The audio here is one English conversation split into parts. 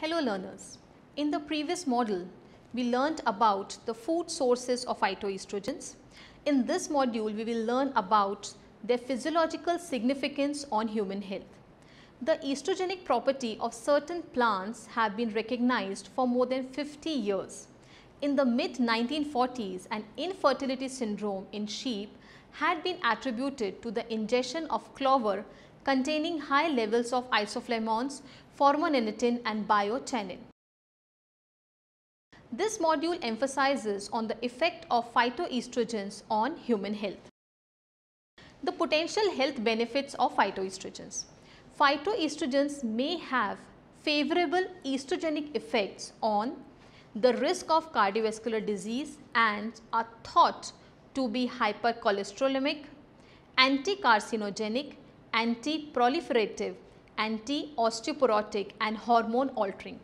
Hello learners, in the previous module we learnt about the food sources of phytoestrogens. In this module we will learn about their physiological significance on human health. The estrogenic property of certain plants have been recognized for more than 50 years. In the mid 1940s, an infertility syndrome in sheep had been attributed to the ingestion of clover containing high levels of isoflavones, formorninitin and biotin. This module emphasizes on the effect of phytoestrogens on human health. The potential health benefits of phytoestrogens. Phytoestrogens may have favorable estrogenic effects on the risk of cardiovascular disease and are thought to be hypercholesterolemic, anti-carcinogenic, anti-proliferative, anti-osteoporotic and hormone altering.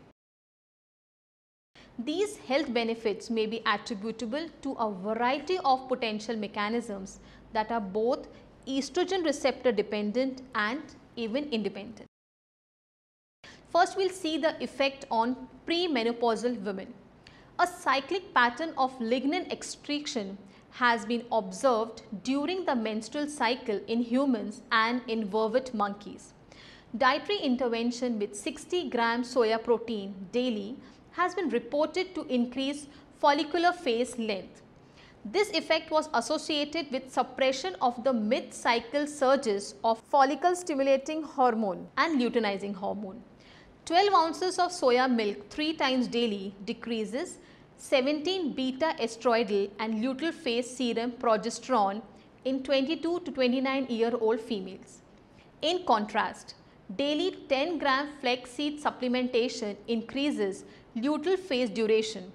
These health benefits may be attributable to a variety of potential mechanisms that are both estrogen receptor dependent and even independent. First, we will see the effect on premenopausal women. A cyclic pattern of lignin excretion has been observed during the menstrual cycle in humans and in vervet monkeys. Dietary intervention with 60 grams soya protein daily has been reported to increase follicular phase length. This effect was associated with suppression of the mid-cycle surges of follicle stimulating hormone and luteinizing hormone. 12 ounces of soya milk 3 times daily decreases 17 beta estroidal and luteal phase serum progesterone in 22 to 29-year-old females. In contrast, daily 10 gram flaxseed supplementation increases luteal phase duration,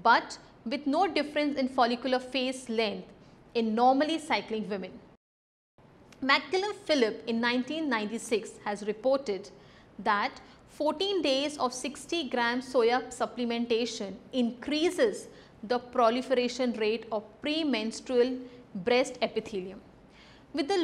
but with no difference in follicular phase length in normally cycling women. McCallum Philip in 1996 has reported that 14 days of 60 grams soya supplementation increases the proliferation rate of premenstrual breast epithelium. With the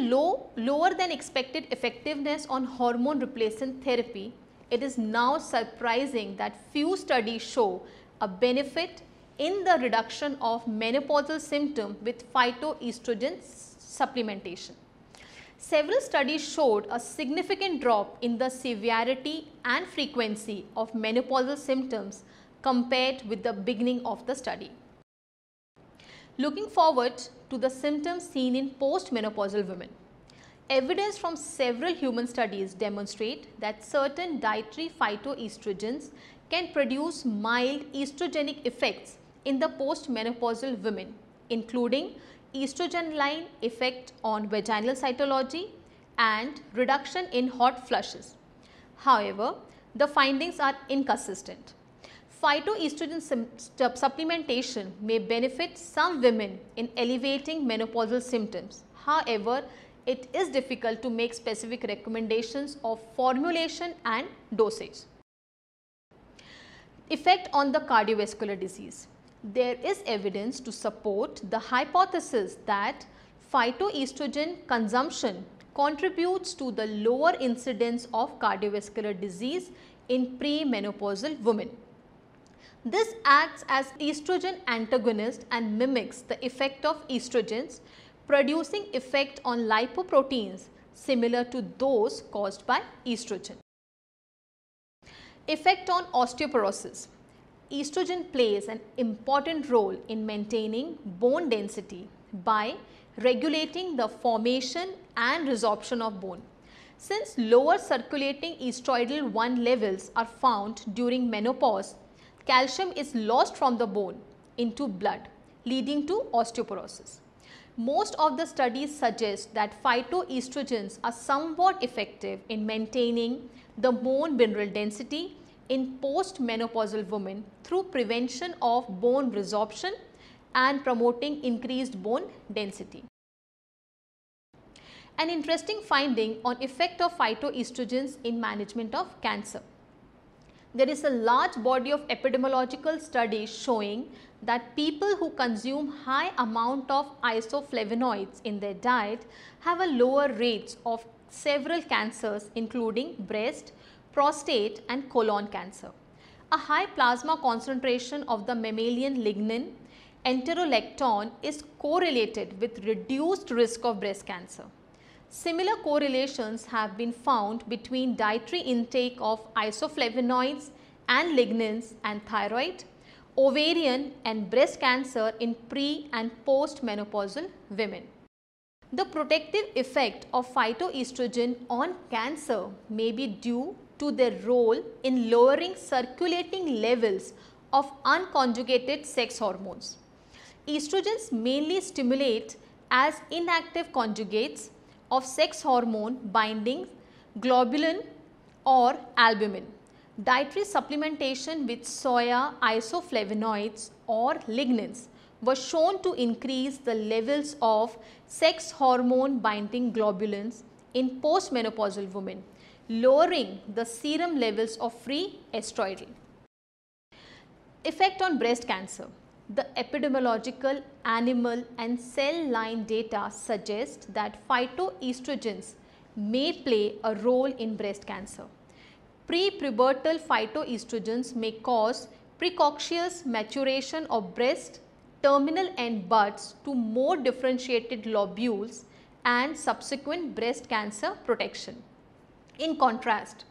lower than expected effectiveness on hormone replacement therapy, it is now surprising that few studies show a benefit in the reduction of menopausal symptoms with phytoestrogen supplementation. Several studies showed a significant drop in the severity and frequency of menopausal symptoms compared with the beginning of the study. Looking forward to the symptoms seen in postmenopausal women. Evidence from several human studies demonstrate that certain dietary phytoestrogens can produce mild estrogenic effects in the postmenopausal women, including estrogen-like effect on vaginal cytology and reduction in hot flushes. However, the findings are inconsistent. Phytoestrogen supplementation may benefit some women in alleviating menopausal symptoms. However, it is difficult to make specific recommendations of formulation and dosage. Effect on the cardiovascular disease. There is evidence to support the hypothesis that phytoestrogen consumption contributes to the lower incidence of cardiovascular disease in premenopausal women. This acts as estrogen antagonist and mimics the effect of estrogens, producing effect on lipoproteins similar to those caused by estrogen. Effect on osteoporosis. Estrogen plays an important role in maintaining bone density by regulating the formation and resorption of bone. Since lower circulating estroidal 1 levels are found during menopause, calcium is lost from the bone into blood, leading to osteoporosis. Most of the studies suggest that phytoestrogens are somewhat effective in maintaining the bone mineral density in postmenopausal women through prevention of bone resorption and promoting increased bone density. An interesting finding on effect of phytoestrogens in management of cancer. There is a large body of epidemiological studies showing that people who consume high amount of isoflavonoids in their diet have a lower rates of several cancers including breast, prostate and colon cancer. A high plasma concentration of the mammalian lignin, enterolectin, is correlated with reduced risk of breast cancer. Similar correlations have been found between dietary intake of isoflavonoids and lignins and thyroid, ovarian and breast cancer in pre and post-menopausal women. The protective effect of phytoestrogen on cancer may be due to their role in lowering circulating levels of unconjugated sex hormones. Estrogens mainly stimulate as inactive conjugates of sex hormone binding globulin or albumin. Dietary supplementation with soya isoflavonoids or lignins was shown to increase the levels of sex hormone binding globulins in postmenopausal women, lowering the serum levels of free estrogen. Effect on breast cancer. The epidemiological, animal and cell line data suggest that phytoestrogens may play a role in breast cancer. Pre-pubertal phytoestrogens may cause precocious maturation of breast, terminal end buds to more differentiated lobules and subsequent breast cancer protection. In contrast,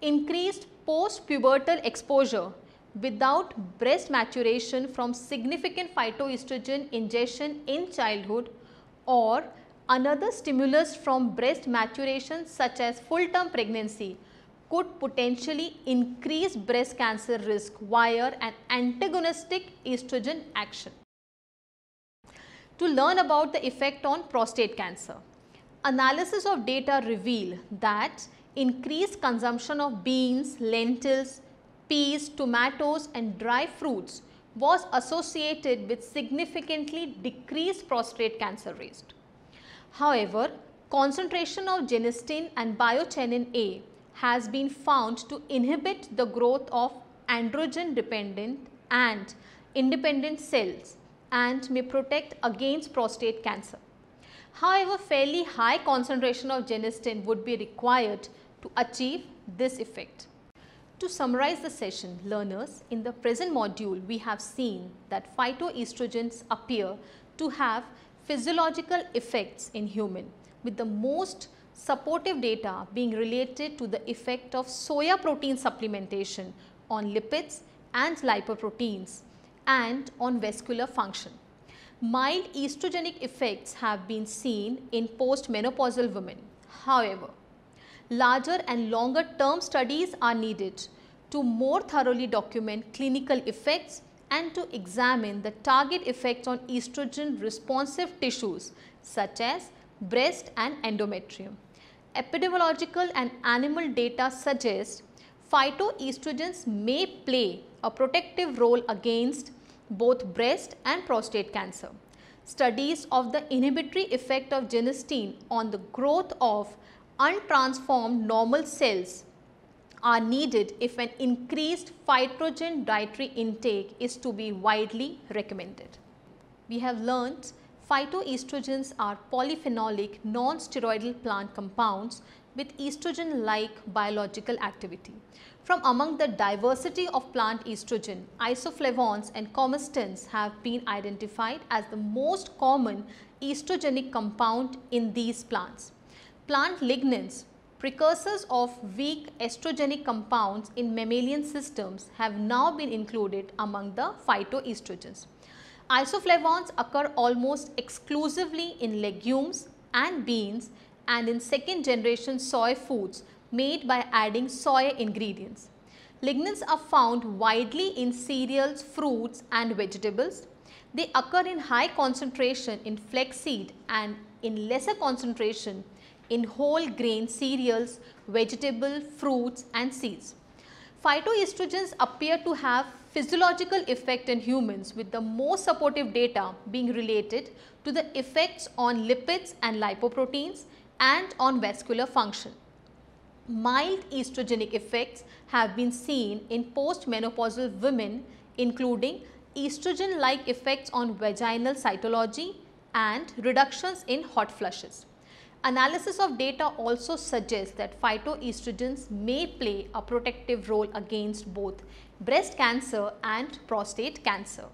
increased post-pubertal exposure without breast maturation from significant phytoestrogen ingestion in childhood or another stimulus from breast maturation such as full-term pregnancy could potentially increase breast cancer risk via an antagonistic estrogen action. To learn about the effect on prostate cancer, analysis of data reveal that increased consumption of beans, lentils, peas, tomatoes and dry fruits was associated with significantly decreased prostate cancer risk. However, concentration of genistein and biotin A has been found to inhibit the growth of androgen dependent and independent cells and may protect against prostate cancer. However, fairly high concentration of genistein would be required to achieve this effect. To summarize the session, learners, in the present module we have seen that phytoestrogens appear to have physiological effects in human, with the most supportive data being related to the effect of soya protein supplementation on lipids and lipoproteins and on vascular function. Mild estrogenic effects have been seen in postmenopausal women. However, larger and longer term studies are needed to more thoroughly document clinical effects and to examine the target effects on estrogen responsive tissues such as breast and endometrium. Epidemiological and animal data suggest phytoestrogens may play a protective role against both breast and prostate cancer. Studies of the inhibitory effect of genistein on the growth of untransformed normal cells are needed if an increased phytogen dietary intake is to be widely recommended. We have learnt phytoestrogens are polyphenolic non-steroidal plant compounds with estrogen-like biological activity. From among the diversity of plant estrogen, isoflavones and comestins have been identified as the most common estrogenic compound in these plants. Plant lignins, precursors of weak estrogenic compounds in mammalian systems, have now been included among the phytoestrogens. Isoflavones occur almost exclusively in legumes and beans and in second generation soy foods made by adding soy ingredients. Lignins are found widely in cereals, fruits and vegetables. They occur in high concentration in flaxseed and in lesser concentration in whole grain cereals, vegetable, fruits and seeds. Phytoestrogens appear to have physiological effect in humans, with the most supportive data being related to the effects on lipids and lipoproteins and on vascular function. Mild estrogenic effects have been seen in postmenopausal women, including estrogen-like effects on vaginal cytology and reductions in hot flushes. Analysis of data also suggests that phytoestrogens may play a protective role against both breast cancer and prostate cancer.